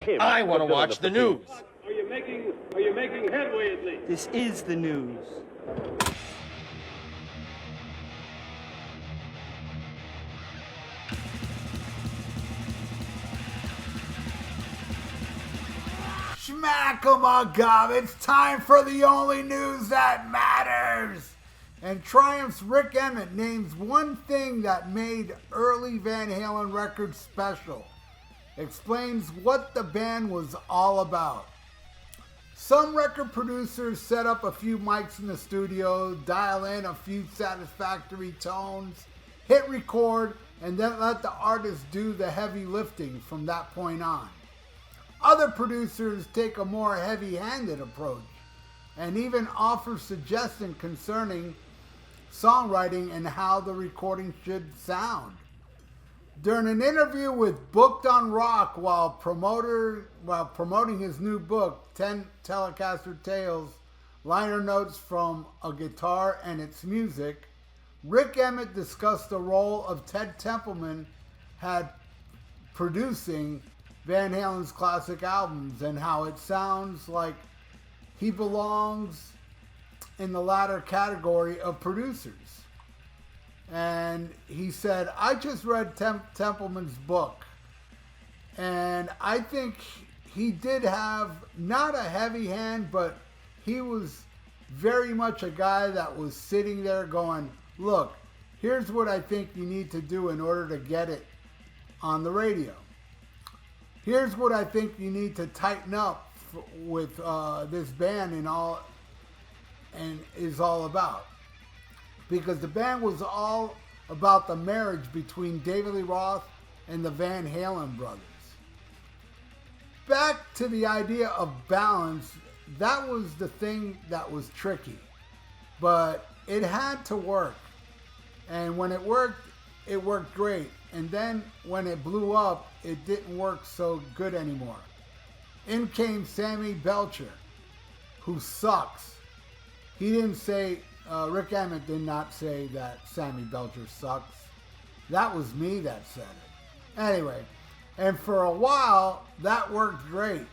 him. I want to watch the news. Are you making headway at least? This is the news. Schmack-a-ma-gob, it's time for the only news that matters. And Triumph's Rick Emmett names one thing that made early Van Halen records special. Explains what the band was all about. Some record producers set up a few mics in the studio, dial in a few satisfactory tones, hit record, and then let the artist do the heavy lifting from that point on. Other producers take a more heavy-handed approach and even offer suggestions concerning songwriting and how the recording should sound. During an interview with Booked on Rock while promoting his new book, 10 Telecaster Tales, Liner Notes from a Guitar and Its Music, Rick Emmett discussed the role of Ted Templeman had producing Van Halen's classic albums and how it sounds like he belongs in the latter category of producers. And he said, I just read Templeman's book, and I think he did have not a heavy hand, but he was very much a guy that was sitting there going, look, here's what I think you need to do in order to get it on the radio. Here's what I think you need to tighten up with this band and is all about. Because the band was all about the marriage between David Lee Roth and the Van Halen brothers. Back to the idea of balance, that was the thing that was tricky. But it had to work. And when it worked great. And then when it blew up, it didn't work so good anymore. In came Sammy Belcher, who sucks. He didn't say, Rick Emmett did not say that Sammy Belcher sucks. That was me that said it. Anyway, and for a while, that worked great.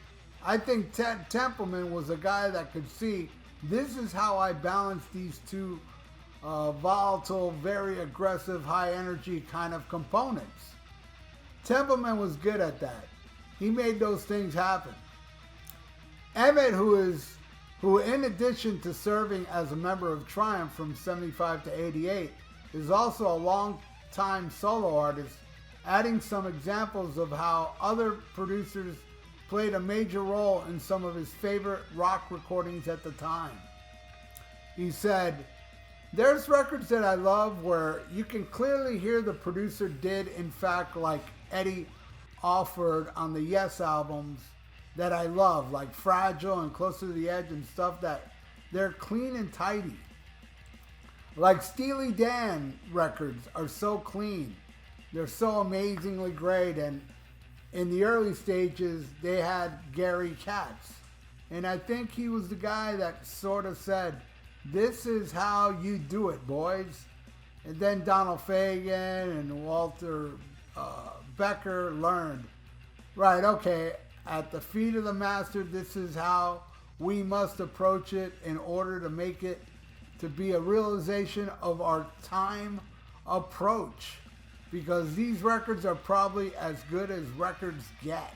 I think Ted Templeman was a guy that could see, this is how I balance these two volatile, very aggressive, high energy kind of components. Templeman was good at that. He made those things happen. Emmett, who in addition to serving as a member of Triumph from 75 to 88, is also a long-time solo artist, adding some examples of how other producers played a major role in some of his favorite rock recordings at the time. He said, there's records that I love where you can clearly hear the producer did, in fact, like Eddie Alford on the Yes albums, that I love, like Fragile and Closer to the Edge and stuff that they're clean and tidy. Like Steely Dan records are so clean. They're so amazingly great. And in the early stages, they had Gary Katz. And I think he was the guy that sort of said, this is how you do it, boys. And then Donald Fagen and Walter Becker learned, right, okay, at the feet of the master, this is how we must approach it in order to make it to be a realization of our time approach. Because these records are probably as good as records get.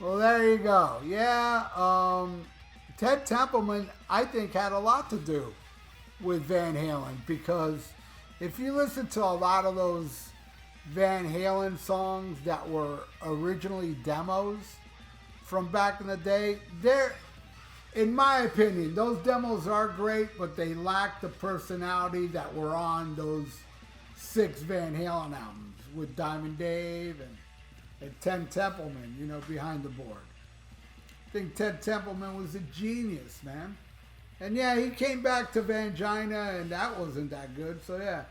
Well, there you go. Yeah, Ted Templeman, I think, had a lot to do with Van Halen. Because if you listen to a lot of those Van Halen songs that were originally demos from back in the day, they're, in my opinion, those demos are great, but they lack the personality that were on those 6 Van Halen albums with Diamond Dave and Ted Templeman, you know, behind the board. I think Ted Templeman was a genius, man. And yeah, he came back to Vangina and that wasn't that good, so yeah.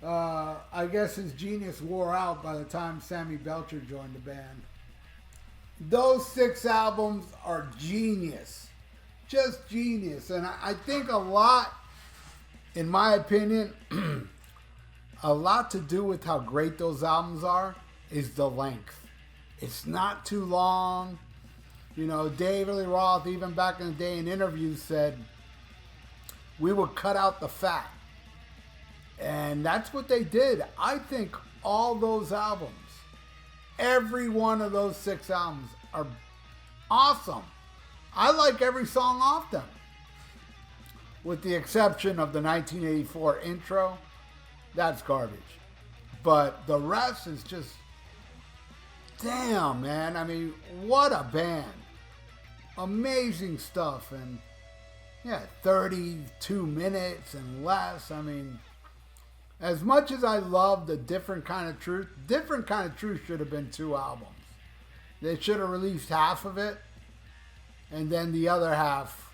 I guess his genius wore out by the time Sammy Belcher joined the band. Those 6 albums are genius. Just genius. And I think a lot, in my opinion, a lot to do with how great those albums are is the length. It's not too long. You know, David Lee Roth, even back in the day in interviews, said, we would cut out the fat. And that's what they did. I think all those albums, every one of those 6 albums are awesome. I like every song off them. With the exception of the 1984 intro. That's garbage. But the rest is just, damn, man. I mean, what a band. Amazing stuff. And yeah, 32 minutes and less. I mean, as much as I love the Different Kind of Truth should have been 2 albums. They should have released half of it and then the other half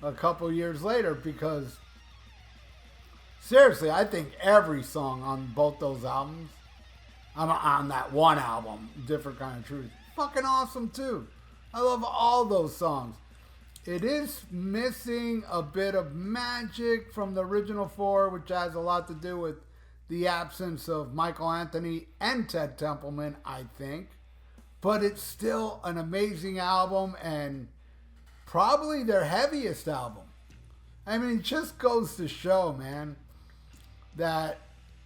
a couple years later, because seriously, I think every song on both those albums, on that one album, Different Kind of Truth, fucking awesome too. I love all those songs. It is missing a bit of magic from the original 4, which has a lot to do with the absence of Michael Anthony and Ted Templeman, I think. But it's still an amazing album and probably their heaviest album. I mean, it just goes to show, man, that,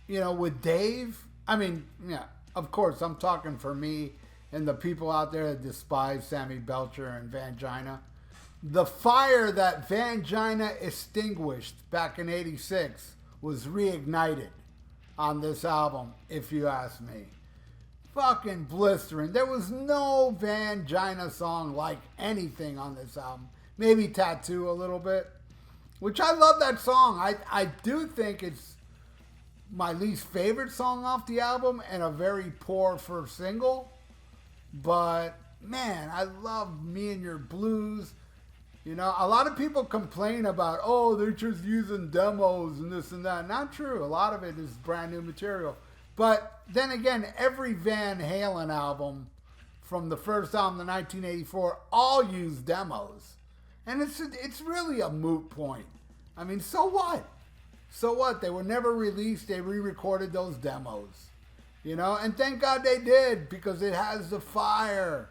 you know, with Dave, I mean, yeah, of course, I'm talking for me and the people out there that despise Sammy Belcher and Vangina. The fire that Vangina extinguished back in '86 was reignited on this album, if you ask me. Fucking blistering. There was no Vangina song like anything on this album. Maybe Tattoo a little bit, which I love that song. I do think it's my least favorite song off the album and a very poor first single. But man, I love Me and Your Blues. You know, a lot of people complain about, oh, they're just using demos and this and that. Not true. A lot of it is brand new material. But then again, every Van Halen album from the first album, the 1984, all use demos. And it's really a moot point. I mean, so what? So what? They were never released. They re-recorded those demos. You know, and thank God they did, because it has the fire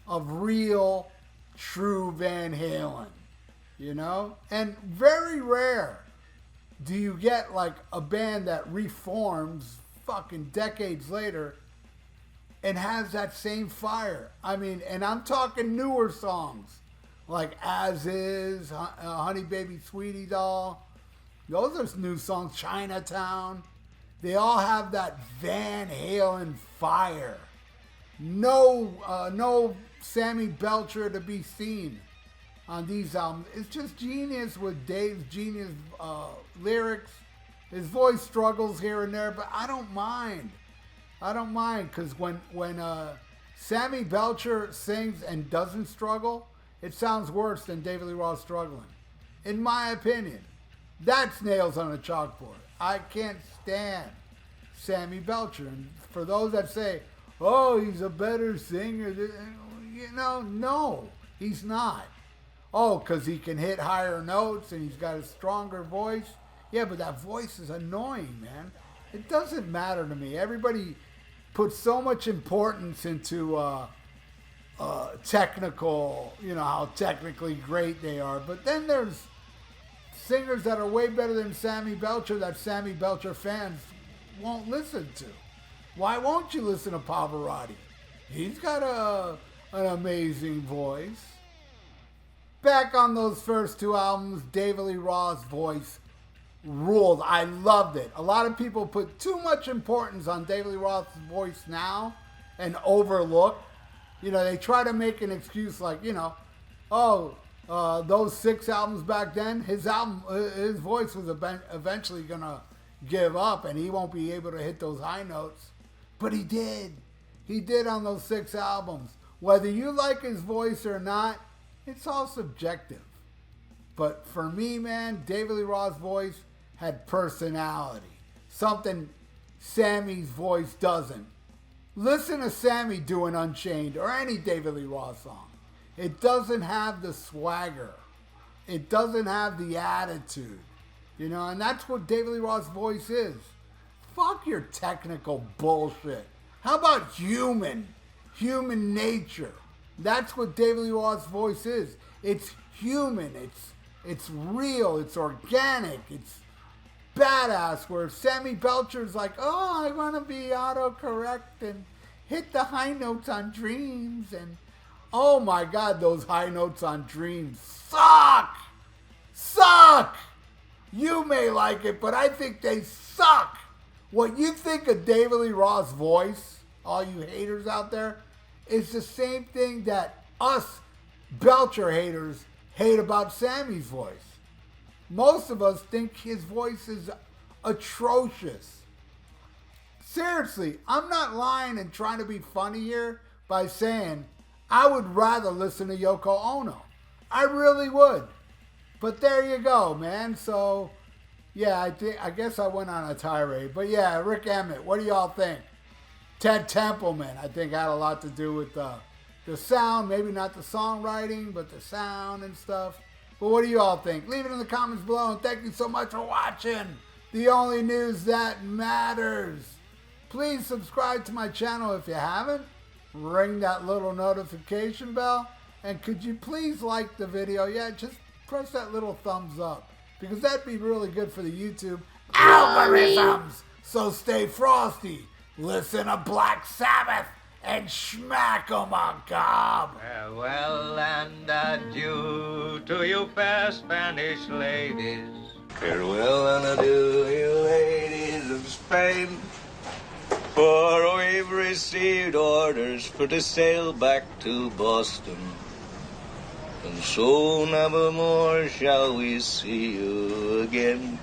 of real, true Van Halen, you know? And very rare do you get like a band that reforms fucking decades later and has that same fire. I mean, and I'm talking newer songs like As Is, Honey Baby Sweetie Doll. Those are new songs. Chinatown. They all have that Van Halen fire. No Sammy Belcher to be seen on these albums. It's just genius with Dave's genius lyrics. His voice struggles here and there, but I don't mind. I don't mind, because when Sammy Belcher sings and doesn't struggle, it sounds worse than David Lee Roth struggling. In my opinion, that's nails on a chalkboard. I can't stand Sammy Belcher. And for those that say, oh, he's a better singer, you know, no, he's not. Oh, because he can hit higher notes and he's got a stronger voice. Yeah, but that voice is annoying, man. It doesn't matter to me. Everybody puts so much importance into technical, you know, how technically great they are. But then there's singers that are way better than Sammy Belcher that Sammy Belcher fans won't listen to. Why won't you listen to Pavarotti? He's got an amazing voice. Back on those first 2 albums, David Lee Roth's voice ruled. I loved it. A lot of people put too much importance on David Lee Roth's voice now and overlook. You know, they try to make an excuse like, you know, those 6 albums back then, his voice was eventually going to give up and he won't be able to hit those high notes. But he did. He did on those 6 albums. Whether you like his voice or not, it's all subjective. But for me, man, David Lee Roth's voice had personality. Something Sammy's voice doesn't. Listen to Sammy doing Unchained or any David Lee Roth song. It doesn't have the swagger. It doesn't have the attitude. You know, and that's what David Lee Roth's voice is. Fuck your technical bullshit. How about human? human nature. That's what David Lee Roth's voice is. It's human. It's real. It's organic. It's badass. Where Sammy Belcher's like, oh, I want to be autocorrect and hit the high notes on Dreams. And oh my God, those high notes on Dreams suck. Suck. You may like it, but I think they suck. What you think of David Lee Roth's voice, all you haters out there, is the same thing that us Belcher haters hate about Sammy's voice. Most of us think his voice is atrocious. Seriously, I'm not lying and trying to be funny here by saying I would rather listen to Yoko Ono. I really would. But there you go, man. So, yeah, I guess I went on a tirade. But yeah, Rick Emmett, what do y'all think? Ted Templeman, I think, had a lot to do with the sound. Maybe not the songwriting, but the sound and stuff. But what do you all think? Leave it in the comments below. And thank you so much for watching the only news that matters. Please subscribe to my channel if you haven't. Ring that little notification bell. And could you please like the video? Yeah, just press that little thumbs up, because that'd be really good for the YouTube algorithms. So stay frosty, listen to Black Sabbath, and smack 'em on gob. Farewell and adieu to you fair Spanish ladies. Farewell and adieu, you ladies of Spain. For we've received orders for to sail back to Boston. And so never more shall we see you again.